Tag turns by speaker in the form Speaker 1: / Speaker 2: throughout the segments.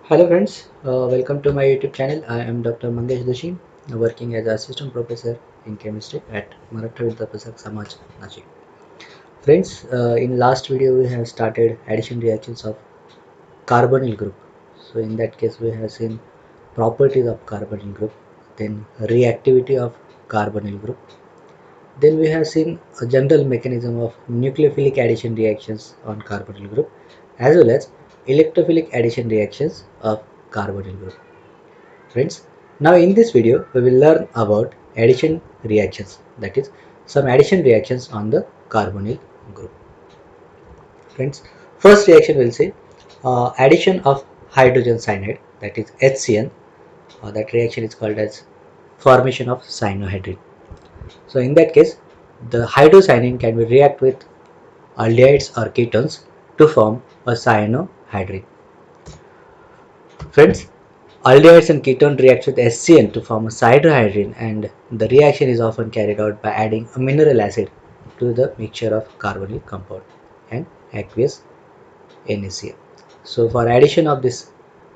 Speaker 1: Hello friends, welcome to my YouTube channel. I am Dr. Mangesh Doshi, working as assistant professor in chemistry at Maratha Vidyapasar Samaj, Nashik. Friends, in last video we have started addition reactions of carbonyl group. So in that case we have seen properties of carbonyl group, then reactivity of carbonyl group. Then we have seen a general mechanism of nucleophilic addition reactions on carbonyl group as well as electrophilic addition reactions of carbonyl group. Friends, now in this video we will learn about addition reactions, that is some addition reactions on the carbonyl group. Friends, first reaction will say addition of hydrogen cyanide, that is HCN. That reaction is called as formation of cyanohydrin. So in that case the hydrocyanine can be react with aldehydes or ketones to form a cyanohydrin. Friends, aldehydes and ketone react with HCN to form a cyanohydrin, and the reaction is often carried out by adding a mineral acid to the mixture of carbonyl compound and aqueous NaCl. So for addition of this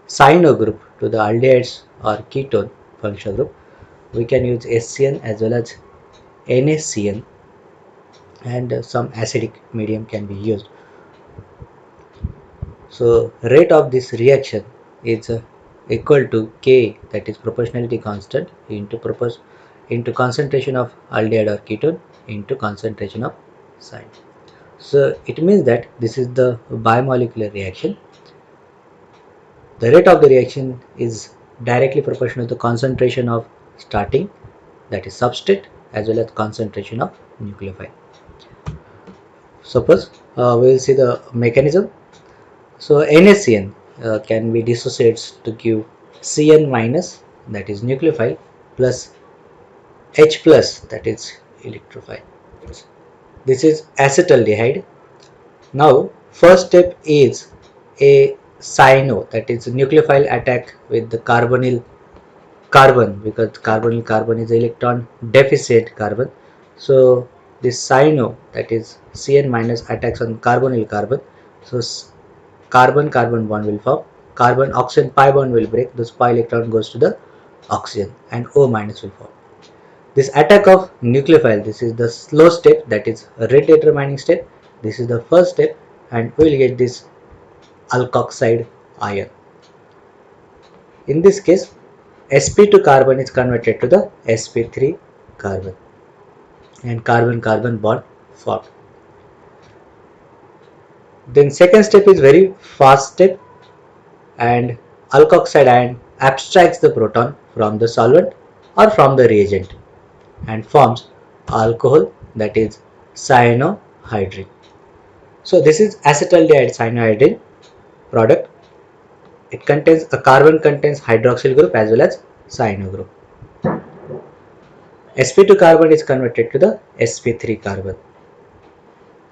Speaker 1: cyano group to the aldehydes or ketone functional group, we can use HCN as well as NaCN, and some acidic medium can be used. So rate of this reaction is equal to K, that is proportionality constant, into concentration of aldehyde or ketone into concentration of cyanide. So it means that this is the bimolecular reaction. The rate of the reaction is directly proportional to the concentration of starting, that is substrate, as well as concentration of nucleophile. Suppose we will see the mechanism. So NaCN can be dissociates to give Cn minus, that is nucleophile, plus H plus, that is electrophile. This is acetaldehyde. Now first step is a cyano, that is nucleophile attack with the carbonyl carbon, because carbonyl carbon is electron deficient carbon. So this cyano, that is Cn minus, attacks on carbonyl carbon. So carbon carbon bond will form, carbon oxygen pi bond will break, this pi electron goes to the oxygen and O minus will form. This attack of nucleophile, this is the slow step, that is rate determining step. This is the first step, and we will get this alkoxide ion. In this case sp2 carbon is converted to the sp3 carbon and carbon carbon bond formed. Then second step is very fast step, and alkoxide ion abstracts the proton from the solvent or from the reagent and forms alcohol, that is cyanohydrin. So this is acetaldehyde cyanohydrin product. It contains a carbon contains hydroxyl group as well as cyano group. sp2 carbon is converted to the sp3 carbon.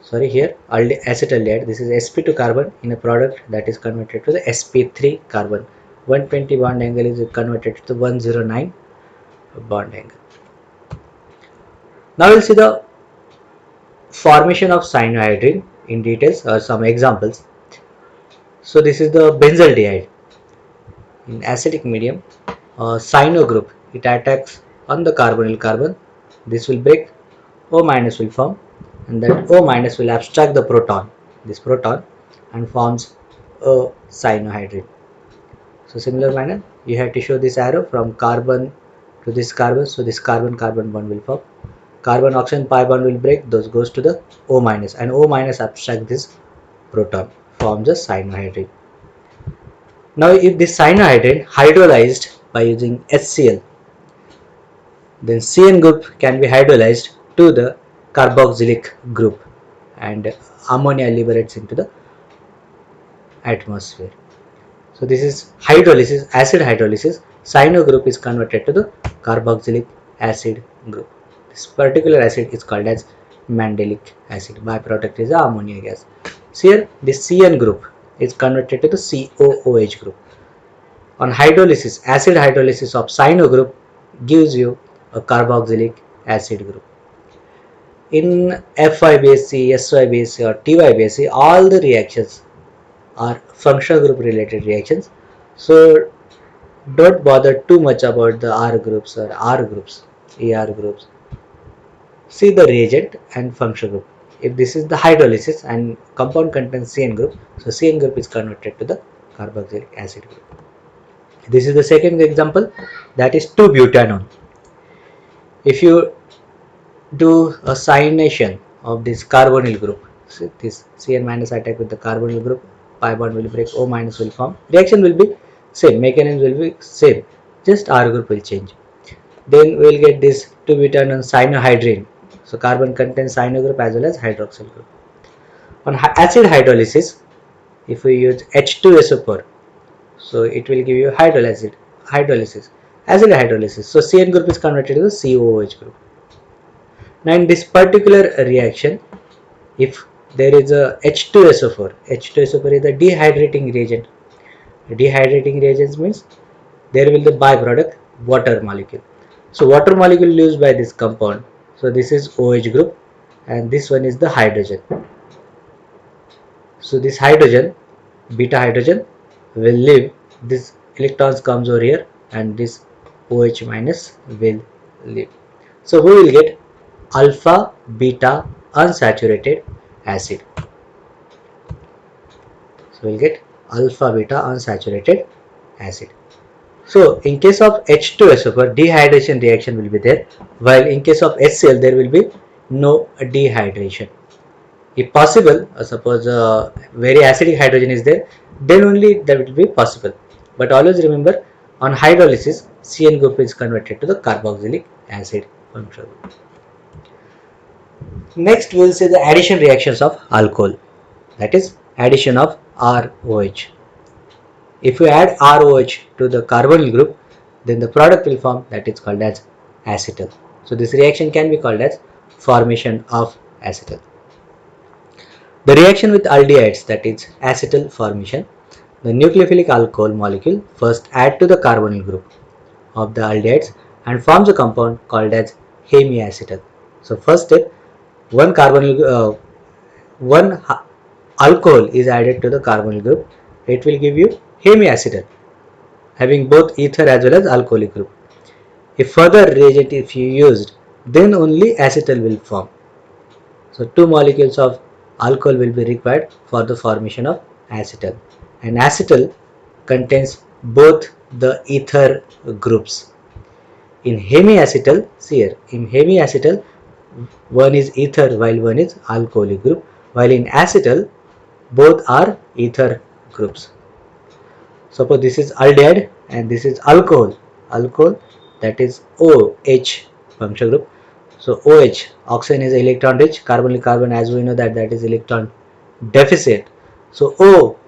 Speaker 1: Sorry, here acetaldehyde, this is sp2 carbon in a product that is converted to the sp3 carbon. 120 bond angle is converted to the 109 bond angle. Now we'll see the formation of cyanohydrin in details or some examples. So this is the benzaldehyde. In acidic medium, cyano group, it attacks on the carbonyl carbon. This will break, O minus will form, and that O minus will abstract the proton, this proton, and forms a cyanohydrin. So similar manner, you have to show this arrow from carbon to this carbon. So this carbon carbon bond will form, carbon oxygen pi bond will break, those goes to the O minus, and O minus abstract this proton, forms a cyanohydrin. Now if this cyanohydrin hydrolyzed by using HCl, then Cn group can be hydrolyzed to the carboxylic group and ammonia liberates into the atmosphere. So this is hydrolysis, acid hydrolysis. Cyano group is converted to the carboxylic acid group. This particular acid is called as mandelic acid. Byproduct is the ammonia gas. So here this Cn group is converted to the COOH group. On hydrolysis, acid hydrolysis of cyano group gives you a carboxylic acid group. In FYBSC, SYBSC or TYBSC, all the reactions are functional group related reactions. So don't bother too much about the R groups or R groups, AR groups. See the reagent and function group. If this is the hydrolysis and compound contains CN group, so CN group is converted to the carboxylic acid group. This is the second example, that is 2-butanone. If you do a cyanation of this carbonyl group, so this Cn minus attack with the carbonyl group, pi bond will break, O minus will form. Reaction will be same, mechanism will be same, just R group will change. Then we will get this 2-butanone cyanohydrine. So carbon contains cyano group as well as hydroxyl group. On acid hydrolysis, if we use H2SO4, so it will give you hydrolysis. Acid hydrolysis. So Cn group is converted to the COOH group. Now in this particular reaction, if there is a H2SO4 is a dehydrating reagent. Dehydrating reagents means there will be the byproduct water molecule. So water molecule used by this compound. So this is OH group and this one is the hydrogen. So this hydrogen, beta hydrogen will leave, this electrons comes over here and this OH minus will leave. So we will get alpha beta unsaturated acid. So we will get alpha beta unsaturated acid. So in case of H2SO4, dehydration reaction will be there, while in case of HCl there will be no dehydration. If possible, suppose very acidic hydrogen is there, then only that will be possible. But always remember, on hydrolysis, Cn group is converted to the carboxylic acid function. Next, we will see the addition reactions of alcohol, that is addition of ROH. If you add ROH to the carbonyl group, then the product will form, that is called as acetal. So this reaction can be called as formation of acetal. The reaction with aldehydes, that is acetal formation, the nucleophilic alcohol molecule first add to the carbonyl group of the aldehydes and forms a compound called as hemiacetal. So first step, one alcohol is added to the carbonyl group. It will give you hemiacetal, having both ether as well as alcoholic group. If further reagent if you used, then only acetal will form. So two molecules of alcohol will be required for the formation of acetal, and acetal contains both the ether groups. In hemiacetal, see here, in hemiacetal one is ether while one is alcoholic group, while in acetal both are ether groups. Suppose this is aldehyde and this is alcohol, that is OH function group. So OH, oxygen is electron rich, carbonyl carbon as we know that is electron deficient. So O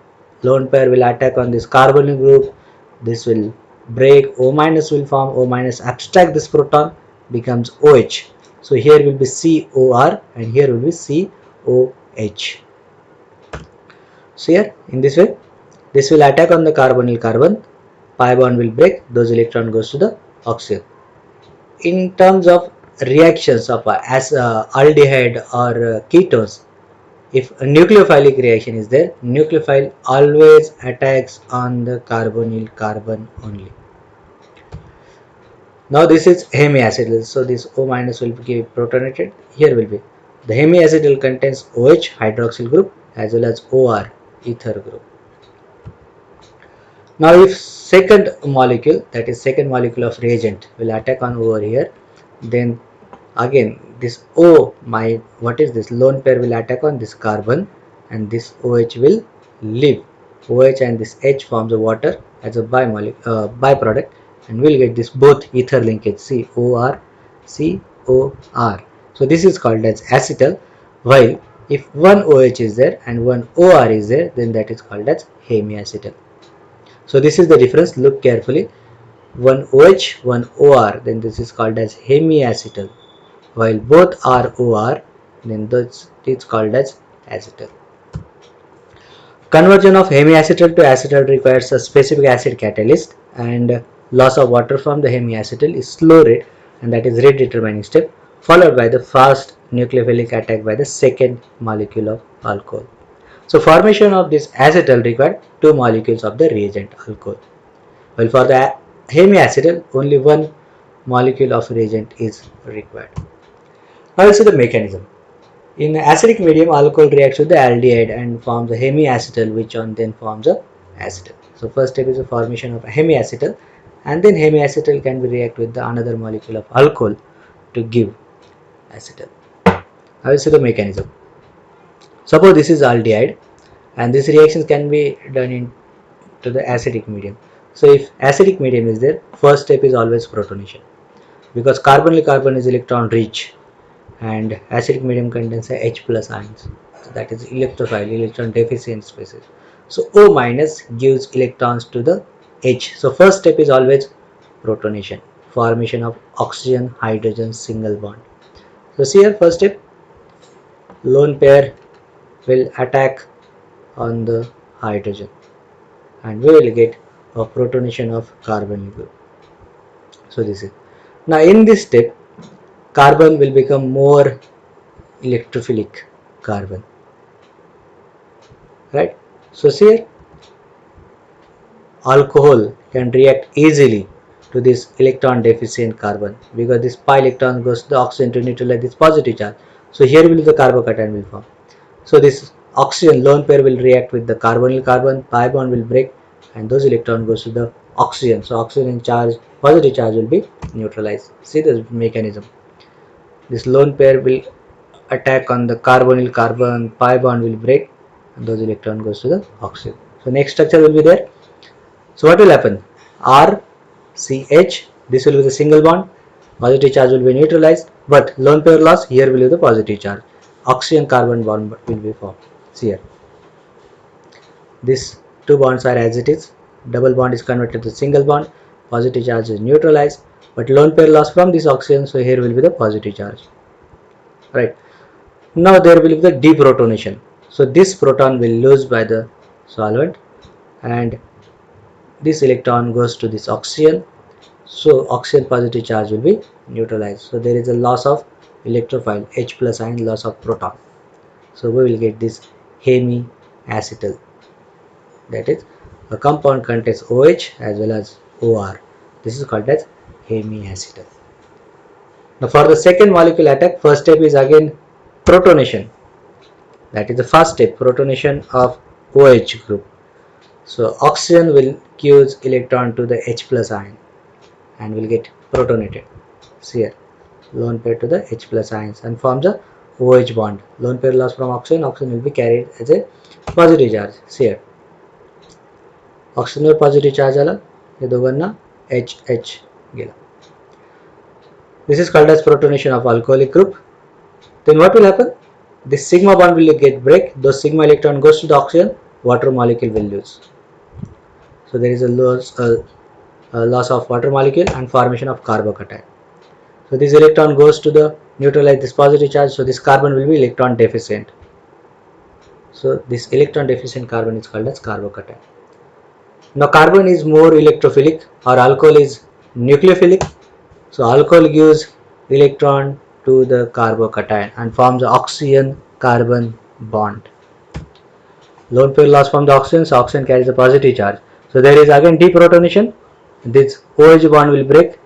Speaker 1: lone pair will attack on this carbonyl group, this will break, O minus will form, O minus abstract this proton, becomes OH. So here will be COR and here will be COH. So here in this way, this will attack on the carbonyl carbon, pi bond will break, those electron goes to the oxygen. In terms of reactions of aldehyde or ketones, if a nucleophilic reaction is there, nucleophile always attacks on the carbonyl carbon only. Now this is hemiacetal, so this O minus will be protonated. Here will be the hemiacetal contains OH hydroxyl group as well as OR ether group. Now if second molecule, that is second molecule of reagent will attack on over here, then again this what is this lone pair will attack on this carbon and this OH will leave. OH and this H forms a water as a byproduct, and we'll get this both ether linkage COR. So this is called as acetal, while if one OH is there and one OR is there, then that is called as hemiacetal. So this is the difference, look carefully, one OH, one OR, then this is called as hemiacetal, while both are OR, then this is called as acetal. Conversion of hemiacetal to acetal requires a specific acid catalyst, and loss of water from the hemiacetal is slow rate, and that is rate determining step, followed by the fast nucleophilic attack by the second molecule of alcohol. So formation of this acetal required two molecules of the reagent alcohol. While for the hemiacetal, only one molecule of reagent is required. Now let's see the mechanism. In acidic medium, alcohol reacts with the aldehyde and forms a hemiacetal, which on then forms a acetal. So first step is the formation of a hemiacetal, and then hemiacetal can be react with the another molecule of alcohol to give acetal. I will see the mechanism. Suppose this is aldehyde, and these reactions can be done into the acidic medium. So if acidic medium is there, first step is always protonation, because carbonyl carbon is electron rich and acidic medium contains H plus ions, so that is electrophile, electron deficient species. So O minus gives electrons to the H. So first step is always protonation, formation of oxygen hydrogen single bond. So see here, first step, lone pair will attack on the hydrogen and we will get a protonation of carbonyl group. So this is, now in this step carbon will become more electrophilic carbon, right? So here alcohol can react easily to this electron deficient carbon, because this pi electron goes to the oxygen to neutralize this positive charge. So here will the carbocation will form. So this oxygen lone pair will react with the carbonyl carbon, pi bond will break and those electron goes to the oxygen. So oxygen charge, positive charge will be neutralized. See the mechanism. This lone pair will attack on the carbonyl carbon, pi bond will break and those electron goes to the oxygen. So next structure will be there. So what will happen? RCH, this will be the single bond, positive charge will be neutralized, but lone pair loss, here will be the positive charge. Oxygen carbon bond will be formed. See here. These two bonds are as it is. Double bond is converted to single bond, positive charge is neutralized, but lone pair loss from this oxygen, so here will be the positive charge. Right. Now there will be the deprotonation. So this proton will lose by the solvent and this electron goes to this oxygen. So oxygen positive charge will be neutralized. So there is a loss of electrophile H plus ion, loss of proton. So we will get this hemiacetal. That is a compound contains OH as well as OR. This is called as hemiacetal. Now for the second molecule attack, first step is again protonation. That is the first step, protonation of OH group. So oxygen will give electron to the H plus ion and will get protonated. See here, lone pair to the H plus ions and forms a OH bond. Lone pair loss from oxygen, oxygen will be carried as a positive charge. See here, oxygen positive charge आला, ये दोघांना HH गेला. This is called as protonation of alcoholic group. Then what will happen? This sigma bond will get break. Those sigma electron goes to the oxygen, water molecule will lose. So there is a loss of water molecule and formation of carbocation. So this electron goes to the neutralize this positive charge. So this carbon will be electron deficient. So this electron deficient carbon is called as carbocation. Now carbon is more electrophilic or alcohol is nucleophilic. So alcohol gives electron to the carbocation and forms the oxygen carbon bond. Lone pair loss from the oxygen, so oxygen carries a positive charge. So there is again deprotonation. This OH bond will break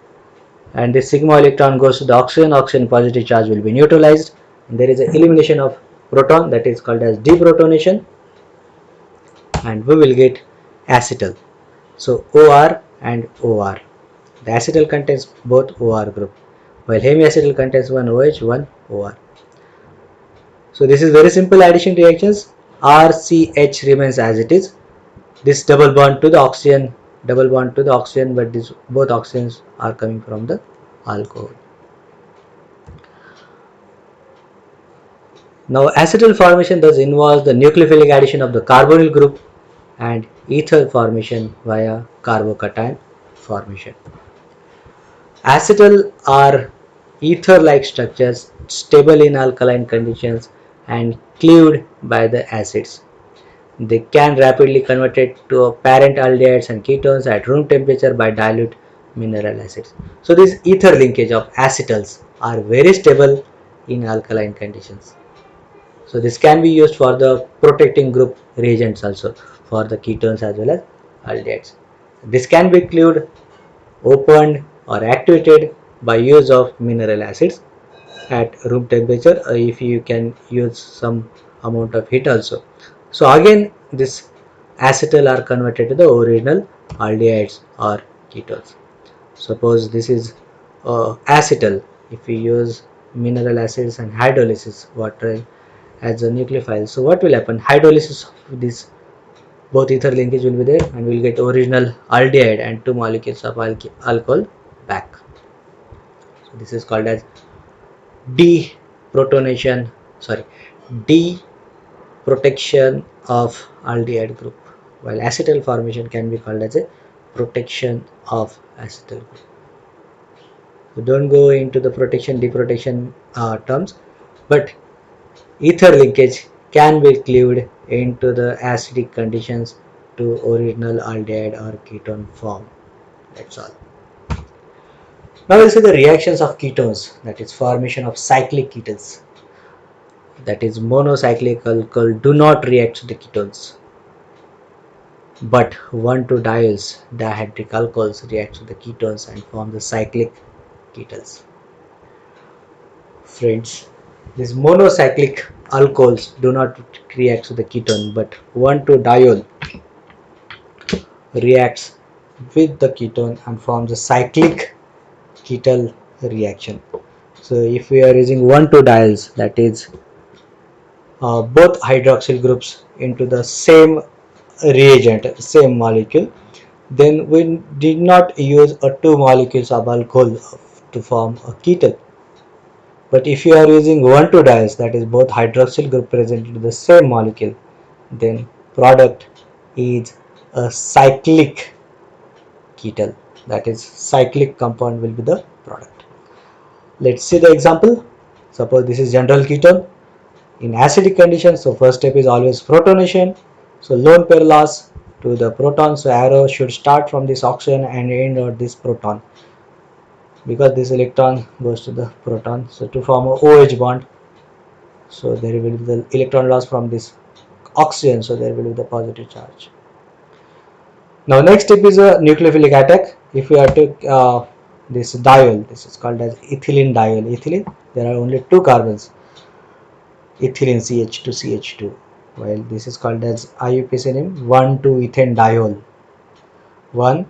Speaker 1: and this sigma electron goes to the oxygen, oxygen positive charge will be neutralized and there is an elimination of proton, that is called as deprotonation, and we will get acetal. So OR and OR. The acetal contains both OR group, while hemiacetal contains one OH, one OR. So this is very simple addition reactions. RCH remains as it is. This double bond to the oxygen, but this both oxygens are coming from the alcohol. Now acetal formation thus involves the nucleophilic addition of the carbonyl group and ether formation via carbocation formation. Acetal are ether-like structures stable in alkaline conditions and cleaved by the acids. They can rapidly converted to parent aldehydes and ketones at room temperature by dilute mineral acids. So this ether linkage of acetals are very stable in alkaline conditions. So this can be used for the protecting group reagents also for the ketones as well as aldehydes. This can be cleaved, opened or activated by use of mineral acids at room temperature, if you can use some amount of heat also. So again this acetal are converted to the original aldehydes or ketones. Suppose this is acetal. If we use mineral acids and hydrolysis water as a nucleophile, so what will happen? Hydrolysis of this both ether linkage will be there and we'll get original aldehyde and two molecules of alcohol back. So this is called as deprotonation, sorry, deprotection of aldehyde group, while acetal formation can be called as a protection of acetal group. So don't go into the protection deprotection terms, but ether linkage can be cleaved into the acidic conditions to original aldehyde or ketone form. That's all. Now we'll see the reactions of ketones, that is formation of cyclic ketones. That is monocyclic alcohol do not react to the ketones, but 1,2-diols dihydric alcohols react to the ketones and form the cyclic ketones. Friends, these monocyclic alcohols do not react to the ketone, but 1,2-diol reacts with the ketone and forms a cyclic ketal reaction. So if we are using 1,2-diols, that is both hydroxyl groups into the same reagent, same molecule, then we did not use a two molecules of alcohol to form a ketal. But if you are using 1,2-diols, that is both hydroxyl group present in the same molecule, then product is a cyclic ketal. That is cyclic compound will be the product. Let's see the example. Suppose this is general ketone in acidic conditions. So first step is always protonation. So lone pair loss to the proton. So arrow should start from this oxygen and end at this proton, because this electron goes to the proton. So to form a OH bond, so there will be the electron loss from this oxygen, so there will be the positive charge. Now next step is a nucleophilic attack. If we are to this diol, this is called as ethylene diol. Ethylene, there are only two carbons, ethylene CH2 CH2, while this is called as IUPAC name 1,2-ethane diol. 1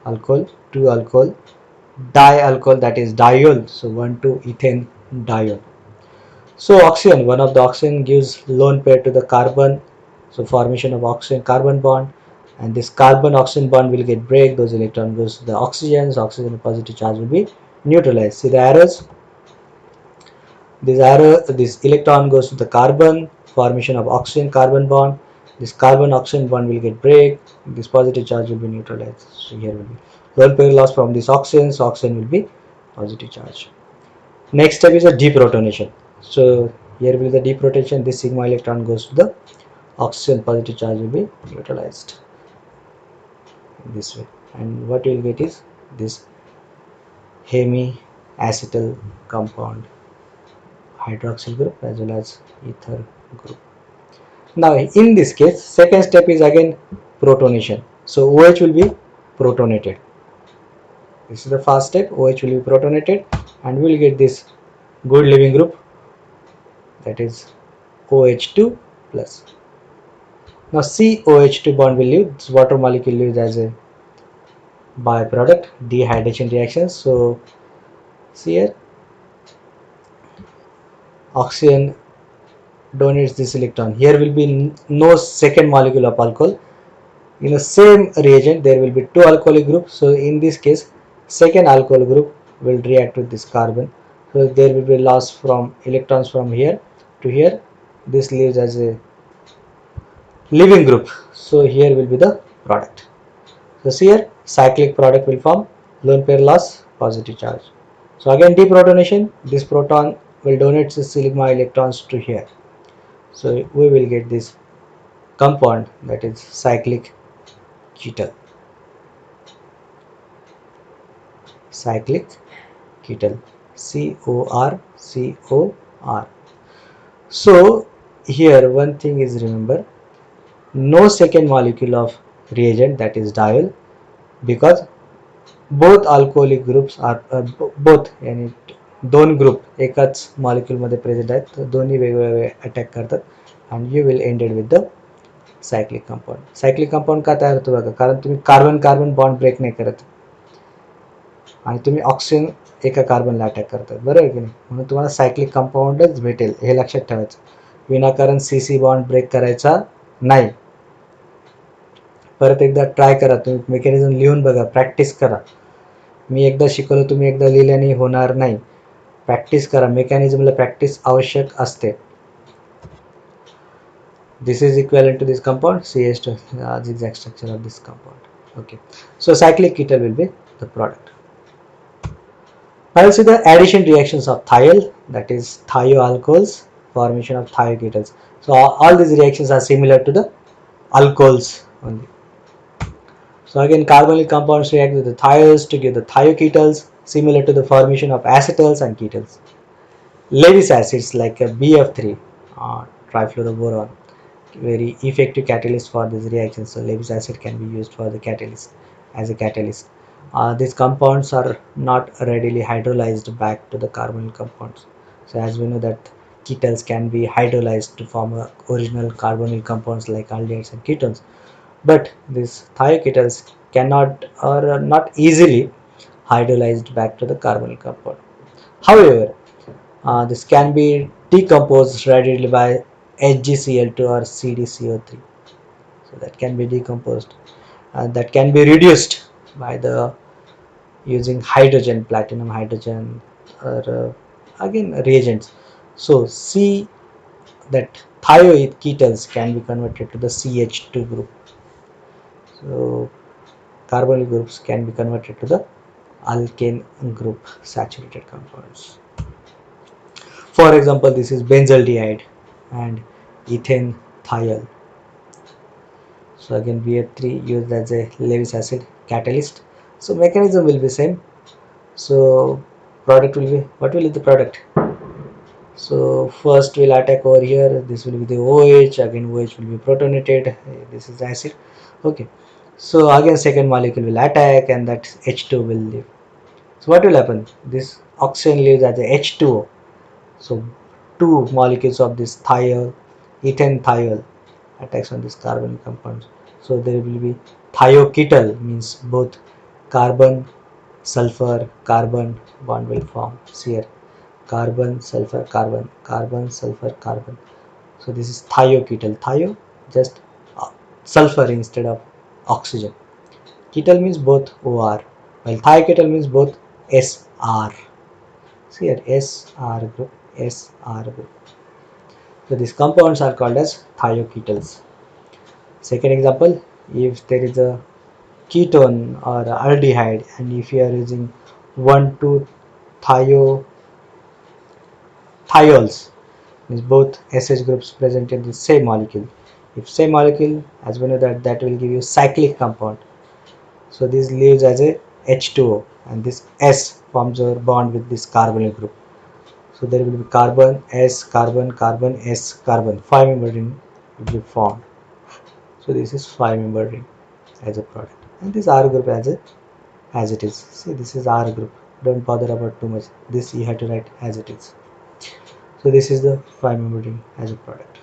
Speaker 1: alcohol, 2 alcohol, di-alcohol, that is diol, so 1,2-ethane diol. So oxygen, one of the oxygen gives lone pair to the carbon, so formation of oxygen carbon bond, and this carbon oxygen bond will get break, those electron goes to the oxygen, so oxygen positive charge will be neutralized. See the arrows, this electron goes to the carbon, formation of oxygen carbon bond, this carbon oxygen bond will get break, this positive charge will be neutralized. So here will be lone pair loss from this oxygen, so oxygen will be positive charge. Next step is a deprotonation. So here will be the deprotonation, this sigma electron goes to the oxygen, positive charge will be neutralized this way, and what you will get is this hemiacetal compound, hydroxyl group as well as ether group. Now in this case, second step is again protonation. So OH will be protonated. This is the first step. OH will be protonated and we will get this good leaving group, that is OH2 plus. Now COH2 bond will leave, this water molecule leaves as a byproduct, dehydration reaction. So see here, oxygen donates this electron. Here will be no second molecule of alcohol. In the same reagent there will be two alcoholic groups. So in this case, second alcohol group will react with this carbon. So there will be loss from electrons from here to here. This leaves as a leaving group. So here will be the product. So see here, cyclic product will form, lone pair loss, positive charge. So again deprotonation, this proton will donate the sigma electrons to here. So we will get this compound, that is cyclic ketal. Cyclic ketal, COR. So here one thing is remember, no second molecule of reagent, that is diol, because both alcoholic groups are both यानी दोन group एकाच molecule मध्ये present आहेत, तर दोन्ही वेगवेगळे attack करतात आणि you will ended with the cyclic compound. Cyclic compound का तयार होतो बघा, कारण तुम्ही कार्बन कार्बन बॉन्ड ब्रेक नाही करत आणि तुम्ही ऑक्सिजन एका कार्बनला अटॅक करतात, बरोबर की नाही, म्हणून तुम्हाला सायक्लिक कंपाऊंडच भेटेल, हे लक्षात ठेवायचं. विनाकारण CC बॉन्ड ब्रेक करायचा नाही. परत एकदा ट्राय करा, तुम्ही मेकॅनिझम लिहून बघा, प्रॅक्टिस करा. मी एकदा शिकवलं, तुम्ही एकदा लिहिल्याने होणार नाही, प्रॅक्टिस करा. मेकॅनिझमला प्रॅक्टिस आवश्यक असते. This is equivalent to this compound CH2, the exact structure of this compound. Okay, so cyclic ketal will be the product. Now we'll see the addition reactions of thiol, that is thioalcohols, formation of thioketals. So all these reactions are similar to the alcohols only. So again, carbonyl compounds react with the thiols to give the thioketals, similar to the formation of acetals and ketals. Lewis acids like a BF3, trifluoroboron, very effective catalyst for this reaction. So Lewis acid can be used for the catalyst as a catalyst. These compounds are not readily hydrolyzed back to the carbonyl compounds. So as we know that ketals can be hydrolyzed to form original carbonyl compounds like aldehydes and ketones, but these thioketals cannot or are not easily hydrolyzed back to the carbonyl compound. However, this can be decomposed readily by HgCl2 or CdCO3. So that can be decomposed, that can be reduced by the using hydrogen, platinum hydrogen, or again reagents. So C, that thioketals can be converted to the CH2 group. So carbonyl groups can be converted to the alkane group saturated compounds. For example, this is benzaldehyde and ethane thiol. So again BF3 used as a Lewis acid catalyst. So mechanism will be same. So product will be, what will be the product? So first we'll attack over here, this will be the OH, again OH will be protonated, this is acid. Okay, so again second molecule will attack and that H2 will leave. So what will happen? This oxygen leaves as a H2O. So two molecules of this thiol, ethane thiol, attacks on this carbon compounds. So there will be thioketal, means both carbon, sulfur, carbon bond will form here. Carbon, sulfur, carbon, carbon, sulfur, carbon. So this is thioketal. Thio, just sulfur instead of oxygen. Ketal means both OR, while thioketal means both SR. See here, SR group, SR group. So these compounds are called as thioketals. Second example, if there is a ketone or aldehyde and if you are using 1,2 thiols, means both SH groups present in the same molecule. If same molecule, as we know that will give you cyclic compound. So this leaves as a H2O and this S forms a bond with this carbonyl group. So there will be carbon S, carbon, carbon S, carbon. 5-member ring will be formed. So this is 5-member ring as a product, and this R group as it is. See, this is R group. Don't bother about too much. This you have to write as it is. So this is the 5-member ring as a product.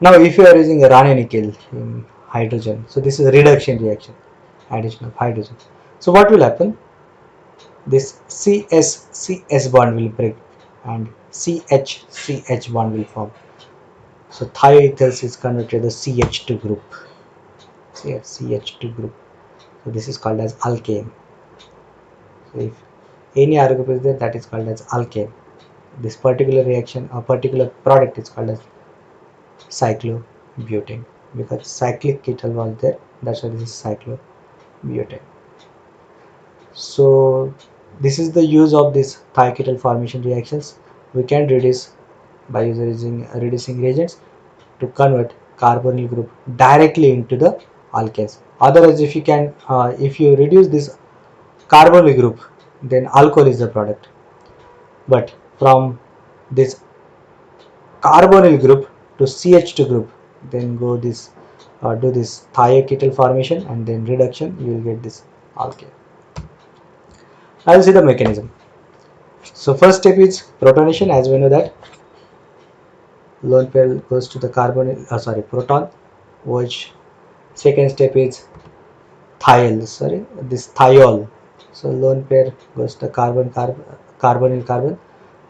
Speaker 1: Now if you are using a Raney-Nickell in hydrogen, so this is a reduction reaction, addition of hydrogen. So what will happen? This CS bond will break and CH bond will form. So thioethers is converted to the CH2 group. So here CH2 group. So this is called as alkane. So if any R group is there, that is called as alkane. This particular reaction or particular product is called as cyclobutane, because cyclic ketal was there, that's why this is cyclobutane. So this is the use of this thioketal formation reactions. We can reduce by using reducing reagents to convert carbonyl group directly into the alkanes. Otherwise, if you reduce this carbonyl group, then alcohol is the product. But from this carbonyl group to CH2 group, then go this do this thioketal formation and then reduction, you will get this alkane. I will see the mechanism. So first step is protonation, as we know that lone pair goes to the proton, which second step is this thiol. So lone pair goes to the carbonyl carbon,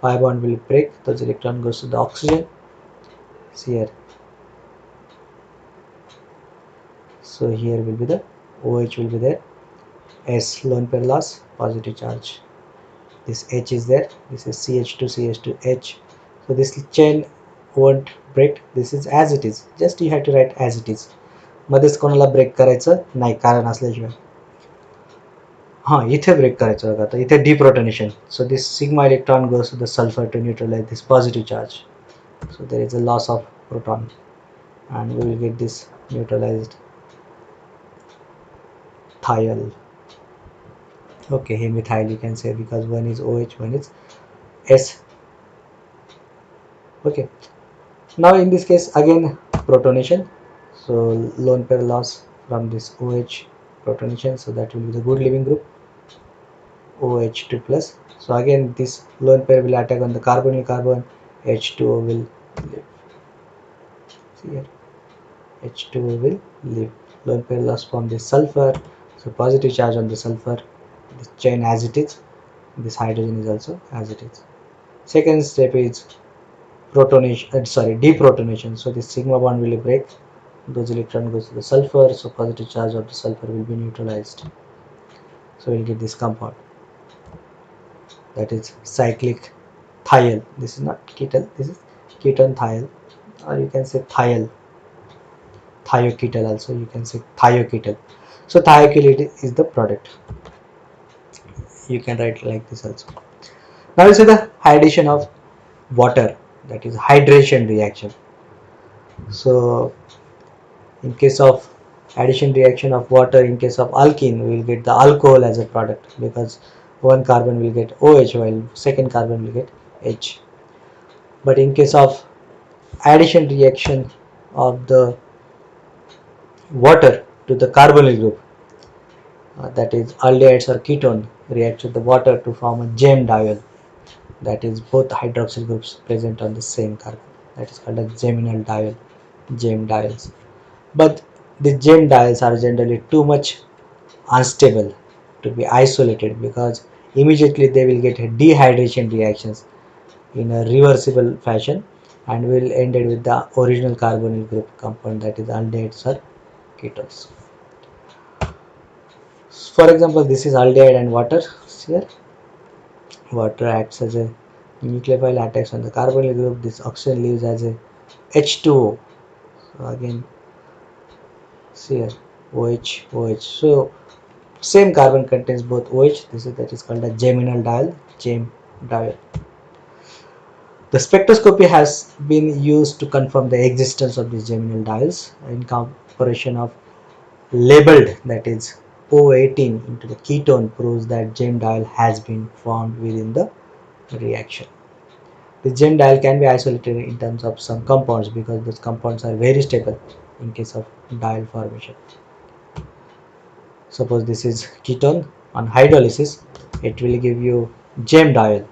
Speaker 1: pi bond will break, those electron goes to the oxygen. See here. So here will be the OH will be there. S lone pair loss, positive charge. This H is there. This is CH2CH2H. So this chain won't break. This is as it is. Just you have to write as it is. मध्येच कोणाला break करायचं नाही कारण असल्याशिवाय. हां इथे break करायचं बघा. तर इथे deprotonation. So this sigma electron goes to the sulfur to neutralize this positive charge. So there is a loss of proton and we will get this neutralized thiol. Okay, here methyl you can say, because one is OH, one is S. Okay, now in this case again protonation. So lone pair loss from this OH protonation, so that will be the good leaving group OH2 plus. So again this lone pair will attack on the carbonyl carbon, H2O will leave. See here, H2O will leave. Lone pair loss from this sulfur, so positive charge on the sulfur, this chain as it is, this hydrogen is also as it is. Second step is deprotonation. So this sigma bond will break, those electron goes to the sulfur, so positive charge of the sulfur will be neutralized. So we'll get this compound, that is cyclic thiol. This is not ketal, this is ketone thiol, or you can say thioketal also, you can say thioketal. So thioketal is the product, you can write like this also. Now we see the addition of water, that is hydration reaction. So in case of addition reaction of water, in case of alkene, we will get the alcohol as a product, because one carbon will get OH while second carbon will get H. But in case of addition reaction of the water to the carbonyl group, that is aldehydes or ketone react with the water to form a gem diol, that is both hydroxyl groups present on the same carbon, that is called a geminal diol, gem diols. But the gem diols are generally too much unstable to be isolated, because immediately they will get dehydration reactions in a reversible fashion and will end it with the original carbonyl group compound, that is aldehydes or ketones. For example, this is aldehyde and water. Here water acts as a nucleophile, attacks on the carbonyl group, this oxygen leaves as a H2O. So again see here OH. So same carbon contains both OH. That is called a geminal diol, gem diol. The spectroscopy has been used to confirm the existence of these geminal diols in comparison of labeled, that is O18 into the ketone, proves that gem diol has been formed within the reaction. The gem diol can be isolated in terms of some compounds, because those compounds are very stable in case of diol formation. Suppose this is ketone, on hydrolysis it will give you gem diol.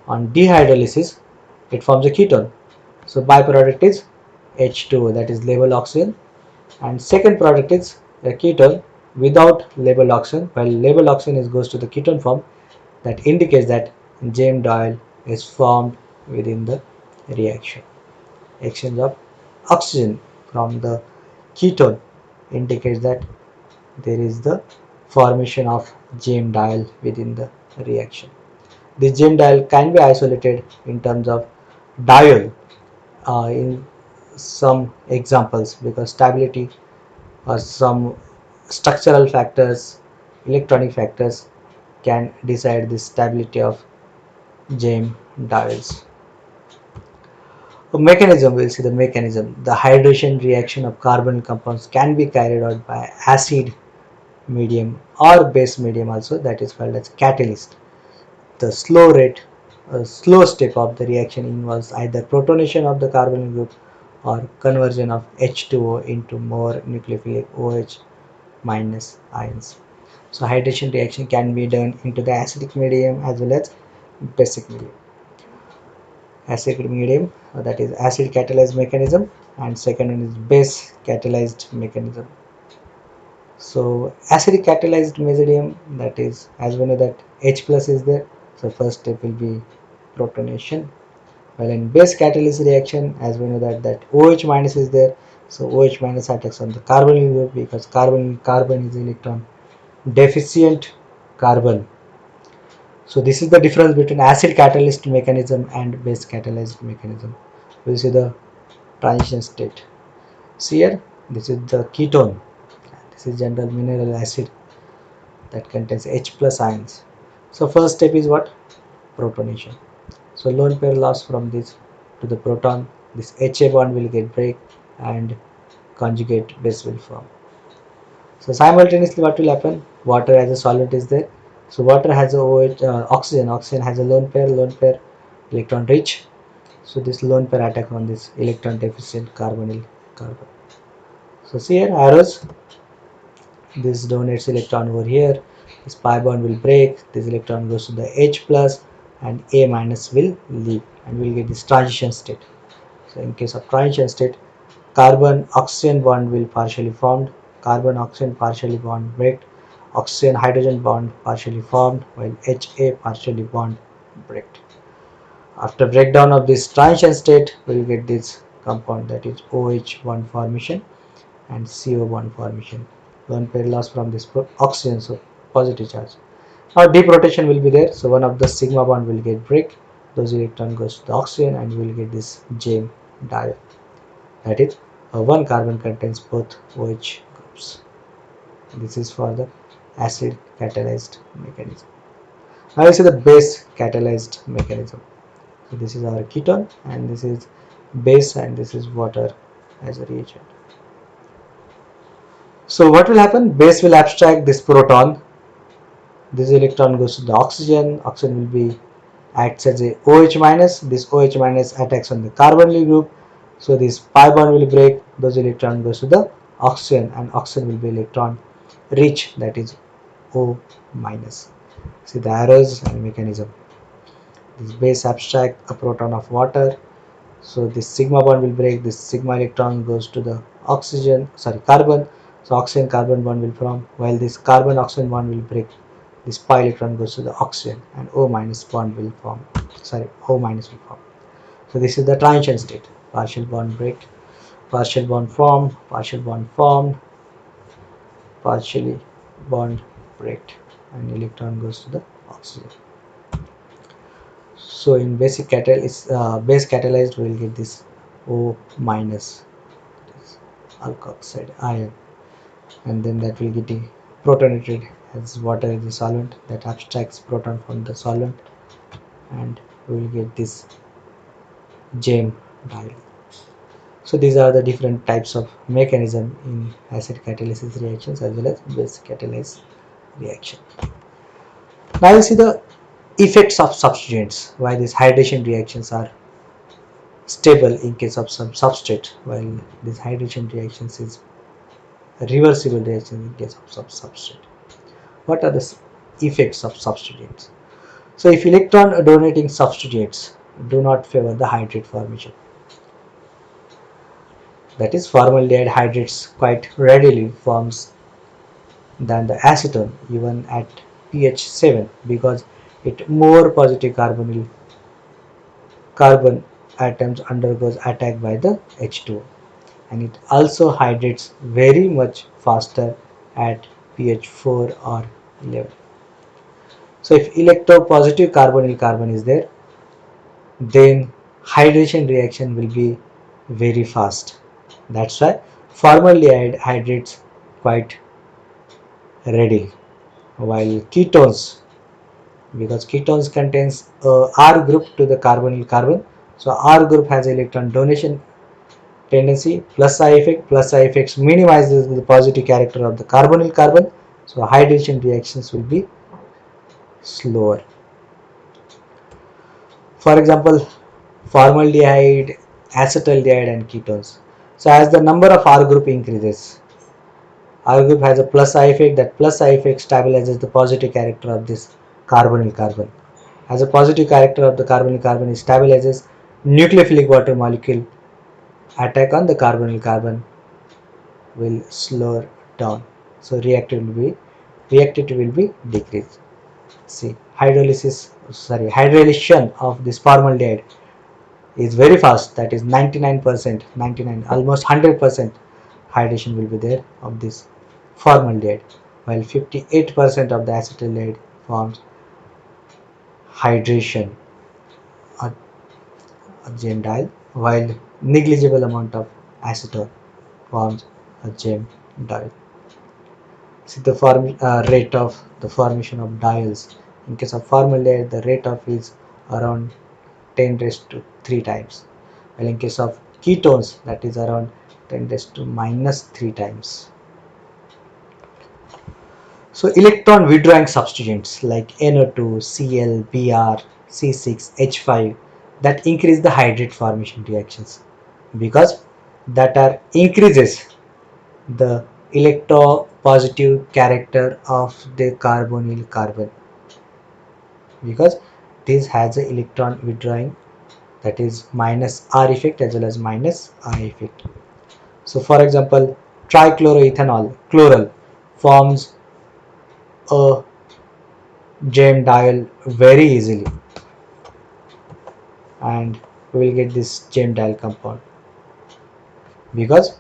Speaker 1: On dehydrolysis it forms a ketone. So byproduct is H2O, that is labeled oxygen, and second product is a ketone without labeled oxygen, while labeled oxygen goes to the ketone form. That indicates that gem diol is formed within the reaction. Exchange of oxygen from the ketone indicates that there is the formation of gem diol within the reaction. This gem diol can be isolated in terms of diol in some examples, because stability or some structural factors, electronic factors can decide the stability of gem diols. Mechanism, we'll see the mechanism. The hydration reaction of carbon compounds can be carried out by acid medium or base medium also, that is called as catalyst. The slow step of the reaction involves either protonation of the carbonyl group or conversion of H2O into more nucleophilic OH minus ions. So hydration reaction can be done into the acidic medium as well as basic medium. Acidic medium, that is acid catalyzed mechanism, and second one is base catalyzed mechanism. So acidic catalyzed medium, that is, as we know that H plus is there, so first step will be protonation. While in base catalysis reaction, as we know that OH minus is there, so OH minus attacks on the carbonyl group because carbon is electron deficient carbon. So this is the difference between acid catalyst mechanism and base catalyzed mechanism. We will see the transition state. See here, this is the ketone. This is general mineral acid that contains H plus ions. So first step is what? Protonation. So lone pair loss from this to the proton, this HA bond will get break and conjugate base will form. So simultaneously what will happen? Water as a solvent is there. So water has a OH, oxygen has a lone pair electron rich. So this lone pair attack on this electron deficient carbonyl carbon. So see here arrows, this donates electron over here, this pi bond will break, this electron goes to the H plus and A minus will leave and we'll get this transition state. So in case of transition state, carbon oxygen bond will partially formed, carbon oxygen partially bond break, oxygen hydrogen bond partially formed while HA partially bond break. After breakdown of this transition state, we will get this compound, that is OH bond formation and CO bond formation. One pair loss from this oxygen, so positive charge. Now deep rotation will be there, so one of the sigma bond will get break, those electron goes to the oxygen and we will get this JAME diol. That is, one carbon contains both OH groups. This is for the acid catalyzed mechanism. Now you see the base catalyzed mechanism. So this is our ketone and this is base and this is water as a reagent. So what will happen? Base will abstract this proton. This electron goes to the oxygen. Oxygen will be acts as a OH minus. This OH minus attacks on the carbonyl group. So this pi bond will break. Those electron goes to the oxygen and oxygen will be electron rich, that is O minus. See the arrows and mechanism. This base abstract a proton of water. So this sigma bond will break, this sigma electron goes to the carbon. So oxygen carbon bond will form, while this carbon oxygen bond will break, this pi electron goes to the oxygen and O minus bond will form. O minus will form. So this is the transition state. Partial bond break, partial bond form, partial bond formed, partially bond break, and electron goes to the oxygen. So in base catalyzed we will get this O minus, alkoxide ion, and then that will get protonated as water is the solvent that abstracts proton from the solvent and we will get this JAME diol. So these are the different types of mechanism in acid catalysis reactions as well as base catalysis reaction. Now you see the effects of substituents, why these hydration reactions are stable in case of some substrate while these hydration reactions is reversible reaction in case of some substrate. What are the effects of substituents? So if electron donating substituents do not favor the hydrate formation, that is formaldehyde hydrates quite readily forms than the acetone even at pH 7 because it more positive carbon atoms undergoes attack by the H2O, and it also hydrates very much faster at pH 4 or 11. So if electropositive carbonyl carbon is there, then hydration reaction will be very fast. That's why formaldehyde hydrates quite readily, while ketones, because ketones contains R group to the carbonyl carbon, so R group has electron donation tendency, plus I effect. Plus I effects minimizes the positive character of the carbonyl carbon, so hydration reactions will be slower. For example, formaldehyde acetaldehyde and ketones. So as the number of R group increases, R group has a plus I effect. That plus I effect stabilizes the positive character of this carbonyl carbon. As a positive character of the carbonyl carbon, it stabilizes nucleophilic water molecule. Attack on the carbonyl carbon will slow down. So reactivity will be decreased. See, hydrolation of this formaldehyde is very fast. That is 99%, 99, almost 100% hydration will be there of this formaldehyde, while 58% of the acetaldehyde forms hydration or gem diol, while negligible amount of acetone forms a gem diol. See the rate of the formation of diols. In case of formaldehyde, the rate of is around 10 raised to 3 times, while in case of ketones, that is around 10 raised to minus 3 times. So electron withdrawing substituents like NO2, Cl, Br, C6, H5 that increase the hydrate formation reactions, because that are increases the electropositive character of the carbonyl carbon, because this has a electron withdrawing, that is minus R effect as well as minus I effect. So for example, trichloroethanol chloral forms a gem diol very easily, and we will get this gem diol compound because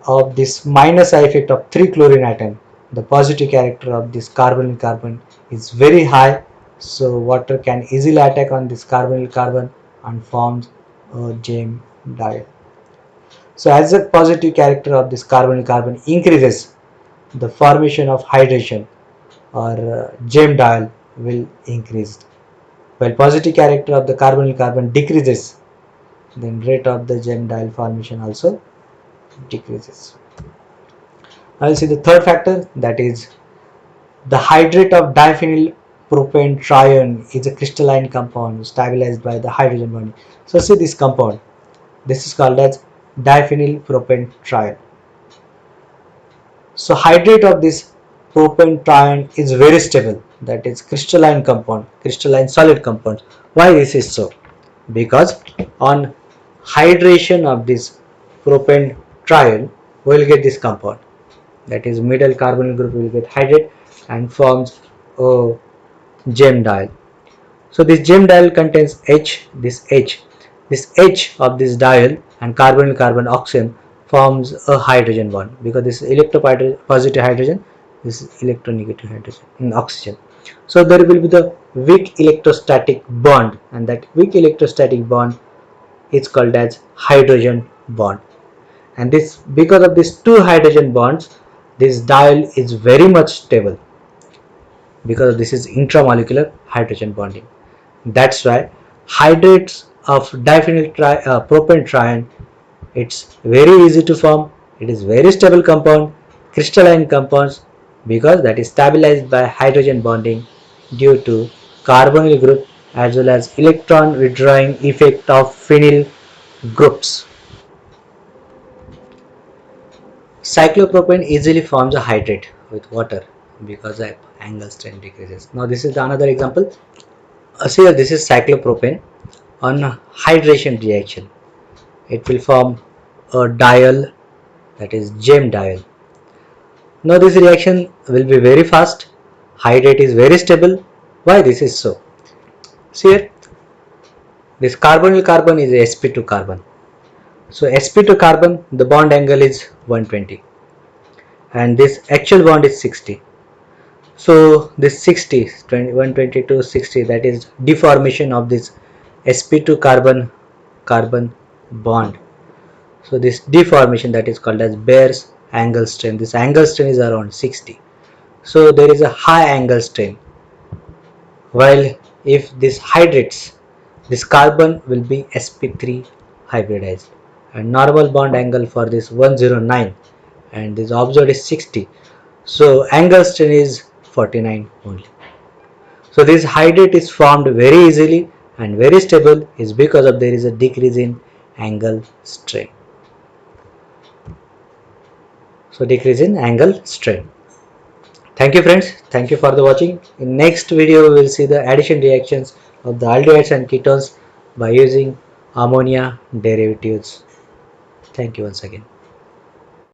Speaker 1: of this minus I effect of 3 chlorine atom. The positive character of this carbonyl carbon is very high, so water can easily attack on this carbonyl carbon and forms a gem diol. So as the positive character of this carbonyl carbon increases, the formation of hydration or gem diol will increase. While positive character of the carbonyl carbon decreases, then rate of the gem diol formation also decreases. Now you see the third factor, that is the hydrate of diphenyl propane trione is a crystalline compound stabilized by the hydrogen bonding. So see this compound, this is called as diphenyl propane trione. So hydrate of this propane trione is very stable, that is crystalline compound, crystalline solid compound. Why this is so? Because on hydration of this propane trione, we will get this compound, that is middle carbonyl group will get hydrate and forms a gem diol. So this gem diol contains H, this H of this diol and carbonyl carbon oxygen forms a hydrogen bond, because this is electropositive hydrogen, this is electronegative hydrogen, oxygen. So there will be the weak electrostatic bond, and that weak electrostatic bond is called as hydrogen bond. And this, because of these two hydrogen bonds, this diol is very much stable, because this is intramolecular hydrogen bonding. That's why hydrates of diphenyl propane trione, it's very easy to form, it is very stable compound, crystalline compounds, because that is stabilized by hydrogen bonding due to carbonyl group as well as electron withdrawing effect of phenyl groups. Cyclopropane easily forms a hydrate with water because the angle strength decreases. Now this is another example. Here this is cyclopropane on hydration reaction. It will form a diol, that is gem diol. Now this reaction will be very fast. Hydrate is very stable. Why this is so? See here, this carbonyl carbon is sp2 carbon. So sp2 carbon, the bond angle is 120 and this actual bond is 60. So this 60, 120 to 60, that is deformation of this sp2 carbon carbon bond. So this deformation, that is called as Baer's angle strain. This angle strain is around 60. So there is a high angle strain. While if this hydrates, this carbon will be sp3 hybridized, and normal bond angle for this 109 and this observed is 60. So angle strain is 49 only. So this hydrate is formed very easily and very stable is because of there is a decrease in angle strain. So decrease in angle strain. Thank you friends, thank you for the watching. In next video we will see the addition reactions of the aldehydes and ketones by using ammonia derivatives. Thank you once again.